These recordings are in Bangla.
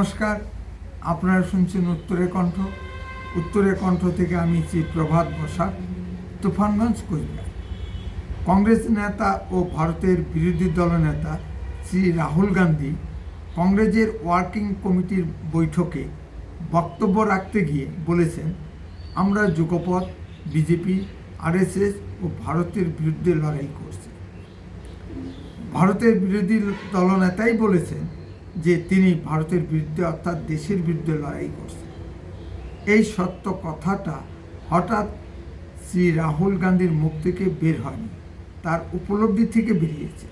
নমস্কার, আপনারা শুনছেন উত্তরের কণ্ঠ থেকে আমি শ্রী প্রভাত বসাক, তুফানগঞ্জ, কোচবিহার। কংগ্রেস নেতা ও ভারতের বিরোধী দলনেতা শ্রী রাহুল গান্ধী কংগ্রেসের ওয়ার্কিং কমিটির বৈঠকে বক্তব্য রাখতে গিয়ে বলেছেন, আমরা যুগপৎ বিজেপি, আরএসএস ও ভারতের বিরুদ্ধে লড়াই করছি। ভারতের বিরোধী দলনেতাই বলেছেন যে তিনি ভারতের বিরুদ্ধে অর্থাৎ দেশের বিরুদ্ধে লড়াই করছেন। এই সত্য কথাটা হঠাৎ শ্রী রাহুল গান্ধীর মুখ থেকে বের হয়নি, তার উপলব্ধি থেকে বেরিয়েছে।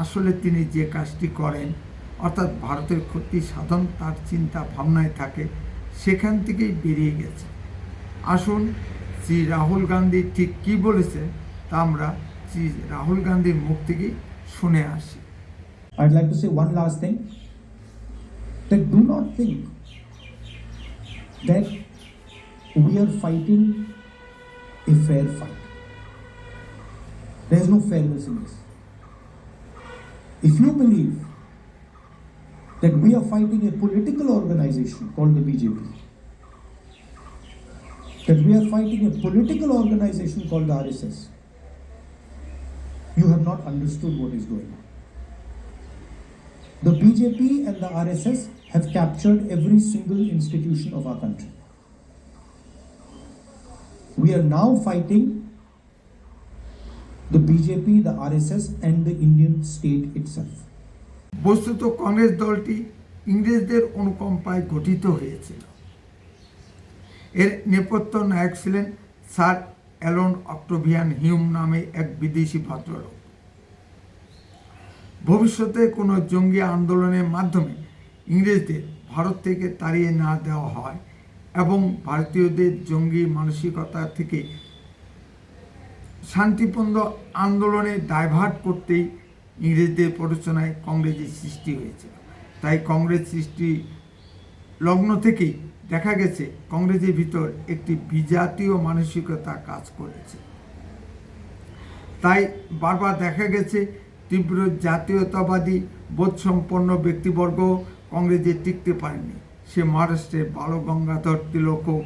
আসলে তিনি যে কাজটি করেন অর্থাৎ ভারতের ক্ষতি সাধন তার চিন্তা ভাবনায় থাকে, সেখান থেকেই বেরিয়ে গেছে। আসুন শ্রী রাহুল গান্ধী ঠিক কী বলেছেন তা আমরা শ্রী রাহুল গান্ধীর মুখ থেকেই শুনে আসি। I'd like to say one last thing, that do not think that we are fighting a fair fight. There is no fairness in this. If you believe that we are fighting a political organization called the BJP, that we are fighting a political organization called the RSS, you have not understood what is going on. The BJP and the RSS have captured every single institution of our country. We are now fighting the BJP, the RSS and the Indian state itself. বস্তুত কংগ্রেস দলটি ইংরেজদের অনুকম্পায় গঠিত হয়েছিল। এর নেপথ্য নায়ক ছিলেন স্যার অ্যালান অক্টাভিয়ান হিউম নামে এক বিদেশি ভদ্রলোক। ভবিষ্যতে কোনো জঙ্গি আন্দোলনের মাধ্যমে ইংরেজদের ভারত থেকে তাড়িয়ে না দেওয়া হয় এবং ভারতীয়দের জঙ্গি মানসিকতা থেকে শান্তিপূর্ণ আন্দোলনে ডাইভার্ট করতেই ইংরেজদের প্ররোচনায় কংগ্রেসের সৃষ্টি হয়েছিল। তাই কংগ্রেস সৃষ্টি লগ্ন থেকেই দেখা গেছে কংগ্রেসের ভিতর একটি বিজাতীয় মানসিকতা কাজ করেছে। তাই বারবার দেখা গেছে তীব্র জাতীয়তাবাদী বোধসম্পন্ন ব্যক্তিবর্গ কংগ্রেসে টিকতে পারেনি। সে মহারাষ্ট্রের বালগঙ্গাধর তিলক হোক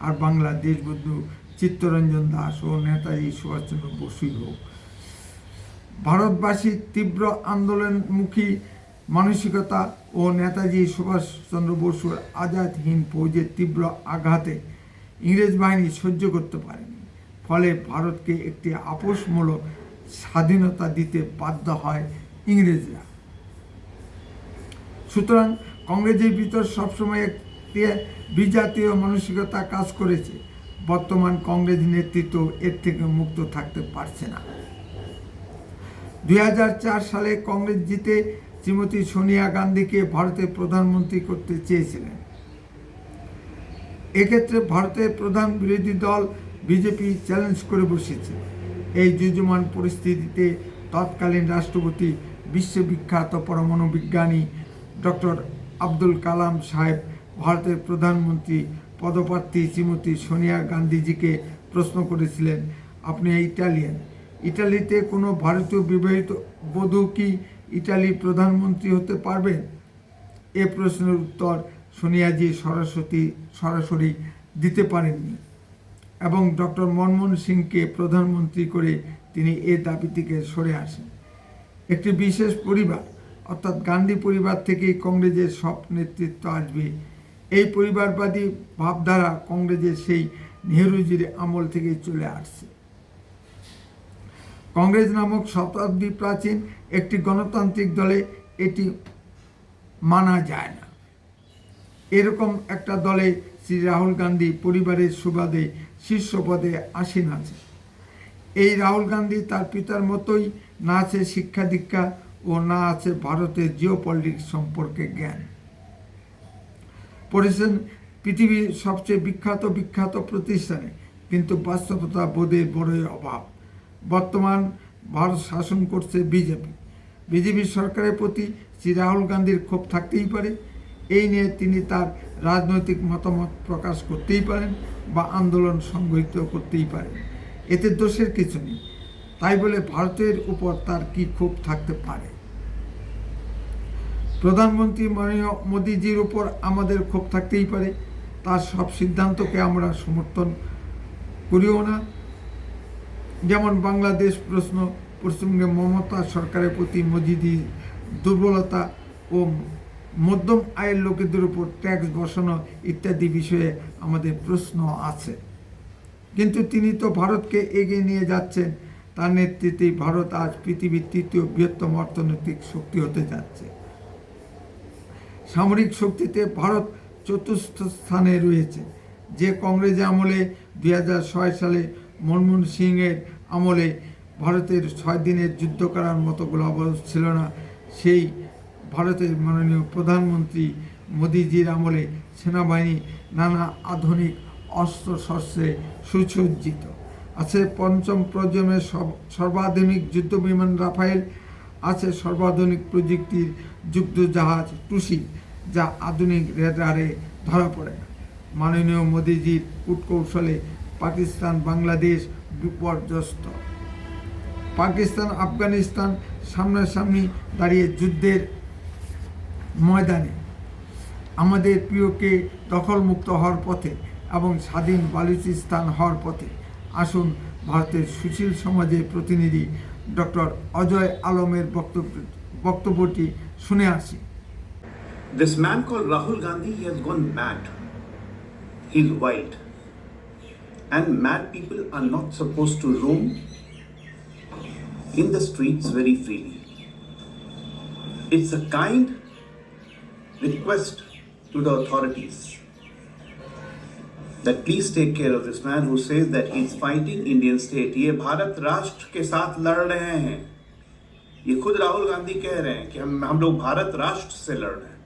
আর বাংলাদেশ বন্ধু চিত্তরঞ্জন দাস ও নেতাজি সুভাষচন্দ্র বসুই হোক। ভারতবাসীর তীব্র আন্দোলনমুখী মানসিকতা ও নেতাজি সুভাষচন্দ্র বসুর আজাদ হিন্দ ফৌজের তীব্র আঘাতে ইংরেজ বাহিনী সহ্য করতে পারেনি। ফলে ভারতকে একটি আপোষমূলক স্বাধীনতা দিতে বাধ্য হয় ইংরেজরা। সুতরাং কংগ্রেসের ভিতর সবসময় একটি বিজাতীয় মানসিকতা কাজ করেছে। বর্তমান কংগ্রেস নেতৃত্ব এর থেকে মুক্ত থাকতে পারছে না। 2004 সালে কংগ্রেস জিতে শ্রীমতী সোনিয়া গান্ধীকে ভারতের প্রধানমন্ত্রী করতে চেয়েছিলেন। এক্ষেত্রে ভারতের প্রধান বিরোধী দল বিজেপি চ্যালেঞ্জ করে বসেছে। এই যুযমান পরিস্থিতিতে তৎকালীন রাষ্ট্রপতি বিশ্ববিখ্যাত পরমাণু বিজ্ঞানী ডক্টর আব্দুল কালাম সাহেব ভারতের প্রধানমন্ত্রী পদপ্রার্থী শ্রীমতী সোনিয়া গান্ধীজিকে প্রশ্ন করেছিলেন, আপনি ইটালিয়ান, ইটালিতে কোনো ভারতীয় বিবাহিত বধূ কি ইটালির প্রধানমন্ত্রী হতে পারবেন? এ প্রশ্নের উত্তর সোনিয়াজি সরাসরি দিতে পারেননি এবং ডক্টর মনমোহন সিংকে প্রধানমন্ত্রী করে তিনি এ দাবি থেকে সরে আসেন। একটি বিশেষ পরিবার অর্থাৎ গান্ধী পরিবার থেকেই কংগ্রেসের সব নেতৃত্ব আসবে, এই পরিবারবাদী ভাবধারা কংগ্রেসের সেই নেহরুজির আমল থেকে চলে আসছে। কংগ্রেস নামক শতাব্দী প্রাচীন একটি গণতান্ত্রিক দলে এটি মানা যায় না। এরকম একটা দলে শ্রী রাহুল গান্ধী পরিবারের সুবাদে শীর্ষ পদে আসীন আছে। এই রাহুল গান্ধী তার পিতার মতোই না আছে শিক্ষা দীক্ষা ও না আছে ভারতের জিওপলিটিক্স সম্পর্কে জ্ঞান। পড়েছেন পৃথিবীর সবচেয়ে বিখ্যাত প্রতিষ্ঠানে, কিন্তু বাস্তবতা বোধের বড়ই অভাব। বর্তমান ভারত শাসন করছে বিজেপি সরকারের প্রতি শ্রী রাহুল গান্ধীর ক্ষোভ থাকতেই পারে। এই নিয়ে তিনি তার রাজনৈতিক মতামত প্রকাশ করতেই পারেন বা আন্দোলন সংগঠিত করতেই পারেন, এতে দোষের কিছু নেই। তাই বলে ভারতের উপর তার কি ক্ষোভ থাকতে পারে? প্রধানমন্ত্রী মাননীয় মোদিজির উপর আমাদের ক্ষোভ থাকতেই পারে, তার সব সিদ্ধান্তকে আমরা সমর্থন করিও না। যেমন বাংলাদেশ প্রশ্ন প্রসঙ্গে মমতা সরকারের প্রতি মোদিজির দুর্বলতা ও মধ্যম আয়ের লোকেদের উপর ট্যাক্স বসানো ইত্যাদি বিষয়ে আমাদের প্রশ্ন আছে। কিন্তু তিনি তো ভারতকে এগিয়ে নিয়ে যাচ্ছেন, তার নেতৃত্বেই ভারত আজ পৃথিবীর তৃতীয় বৃহত্তম অর্থনৈতিক শক্তি হতে যাচ্ছে। সামরিক শক্তিতে ভারত চতুর্থ স্থানে রয়েছে। যে কংগ্রেস আমলে 2006 সালে মনমোহন সিংয়ের আমলে ভারতের 6 দিনের যুদ্ধ করার মতো গোলাবরত ছিল না, সেই ভারতের মাননীয় প্রধানমন্ত্রী মোদিজির আমলে সেনাবাহিনী নানা আধুনিক অস্ত্র শস্ত্রে সুসজ্জিত আছে। পঞ্চম প্রজন্মের সর্বাধুনিক যুদ্ধবিমান রাফায়েল আছে, সর্বাধুনিক প্রযুক্তির যুদ্ধজাহাজ টুসি, যা আধুনিক রেডারে ধরা পড়ে না। মাননীয় মোদিজির কূটকৌশলে পাকিস্তান বাংলাদেশ বিপর্যস্ত। পাকিস্তান আফগানিস্তান সামনাসামনি দাঁড়িয়ে যুদ্ধের ময়দানে আমাদের প্রিয়কে দখলমুক্ত হওয়ার পথে এবং স্বাধীন বালুচিস্তান হওয়ার পথে। আসুন ভারতের সুশীল সমাজের প্রতিনিধি ডক্টর অজয় আলমের বক্তব্যটি শুনে আসি। This man called Rahul Gandhi, he has gone mad. He's wild. And mad people are not supposed to roam in the streets very freely. It's a kind request to the authorities that please take care of this man who says that he's fighting Indian state. ये भारत राष्ट्र के साथ लड़ रहे हैं। ये खुद राहुल गांधी कह रहे हैं कि हम लोग भारत राष्ट्र से लड़ रहे हैं।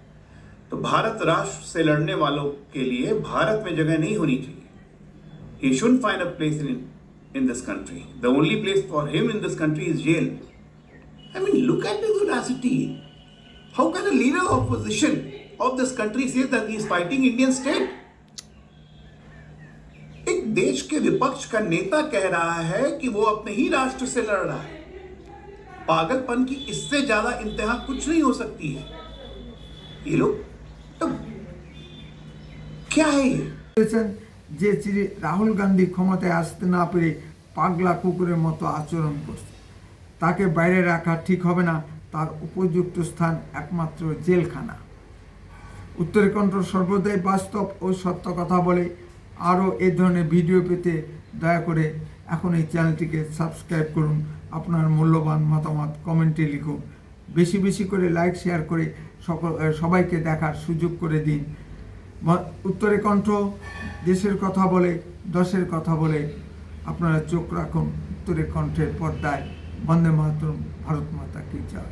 तो भारत राष्ट्र से लड़ने वालों के लिए भारत में जगह नहीं होनी चाहिए। He shouldn't find a place in this country. The only place for him in this country is jail. I mean, look at his audacity. How can a leader of opposition of this country say that he is fighting Indian state? एक देश के विपक्ष का नेता कह रहा है कि वो अपने ही राष्ट्र से लड़ रहा है। पागलपन की इससे ज्यादा इंतहा कुछ नहीं हो सकती है। ये लोग तो क्या है ये? যে রাহুল গান্ধী ক্ষমতায় আসতে না পেরে পাগলা কুকুরের মতো আচরণ করছে, তাকে বাইরে রাখা ঠিক হবে না। তার উপযুক্ত স্থান একমাত্র জেলখানা। উত্তরের কণ্ঠ সর্বদাই বাস্তব ও সত্য কথা বলে। আরও এই ধরনের ভিডিও পেতে দয়া করে এখন এই চ্যানেলটিকে সাবস্ক্রাইব করুন। আপনার মূল্যবান মতামত কমেন্টে লিখুন। বেশি বেশি করে লাইক শেয়ার করে সবাইকে দেখার সুযোগ করে দিন। উত্তরের কণ্ঠ দেশের কথা বলে, দশের কথা বলে। আপনারা চোখ রাখুন উত্তরের কণ্ঠের পর্দায়। বন্দে মাতরম। ভারত মাতা কি জয়।